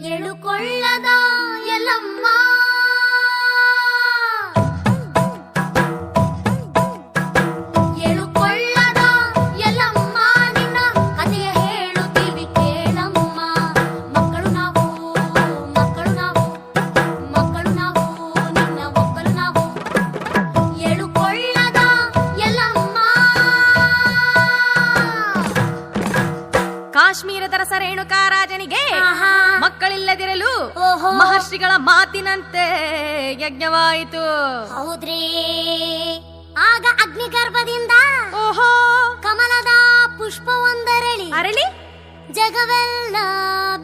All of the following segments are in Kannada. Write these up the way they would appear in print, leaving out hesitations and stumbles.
ಎಳುಕೊಳ್ಳದ ಎಲ್ಲಮ್ಮ ಎಳುಕೊಳ್ಳದ ಎಲ್ಲಮ್ಮ ನಿನ್ನ ಕಥೆಯ ಹೇಳುತ್ತೀವಿ ಕೇಳಮ್ಮ. ಮಕ್ಕಳು ನಾವು ಮಕ್ಕಳು ನಾವು ಮಕ್ಕಳು ನಾವು ನಿನ್ನ ಒಕ್ಕಲು ನಾವು. ಎಳುಕೊಳ್ಳದ ಎಲ್ಲಮ್ಮ ಕಾಶ್ಮೀರದ ರಸ ರೇಣುಕಾ ರಾಜನಿಗೆ ಮಕ್ಕಳಿಲ್ಲದಿರಲು ಮಹರ್ಷಿಗಳ ಮಾತಿನಂತೆ ಯಜ್ಞವಾಯಿತು. ಹೌದ್ರಿ, ಆಗ ಅಗ್ನಿಗರ್ಭದಿಂದ ಓಹೋ ಕಮಲದ ಪುಷ್ಪವೊಂದರಳಿ ಅರಳಿ ಜಗವೆಲ್ಲ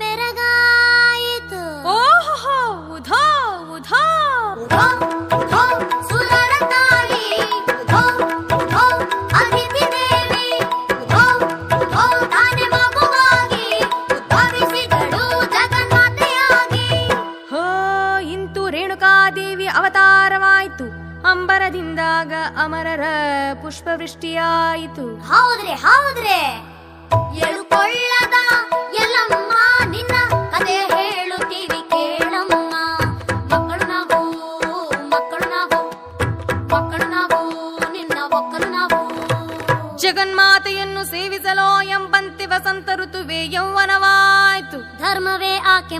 ಬೆರಗಾಯಿತು. ಓಹೋ ಉಧೋ ಉಧೋ ಉಧೋ, ಉಧೋ, ಸುರರ ತಾಯಿ, ಉಧೋ, ಉಧೋ, ಅದಿತಿ ದೇವಿ, ಉಧೋ, ಉಧೋ, ತಾನೆ ಮಗುವಾಗಿ ಉದ್ಭವಿಸಿದಳು ಜಗನ್ಮಾತೆಯಾಗಿ. ಹೋ ಇಂತು ರೇಣುಕಾದೇವಿ ಅವತಾರವಾಯಿತು. ಅಂಬರದಿಂದಾಗ ಅಮರರ ಪುಷ್ಪವೃಷ್ಟಿಯಾಯಿತು. ಹೌದ್ರಿ ಹೌದ್ರಿ, ಎಳುಕೊಳ್ಳದ ಎಲ್ಲಮ್ಮ ನಿನ್ನ ಕಥೆ ಹೇಳುತ್ತೀವಿ ಕೇಳಮ್ಮ. ಮಕ್ಕಳು ನಾವು ಮಕ್ಕಳು ನಾವು ಮಕ್ಕಳು ನಾವು ನಿನ್ನ ಒಕ್ಕಲು ನಾವು. ಜಗನ್ಮಾತೆಯನ್ನು ಸೇವಿಸಲೋ ಎಂಬಂತೆ ವಸಂತ ಋತುವೆ ಯೌವನವಾಯಿತು. ಧರ್ಮವೇ ಆಕೆ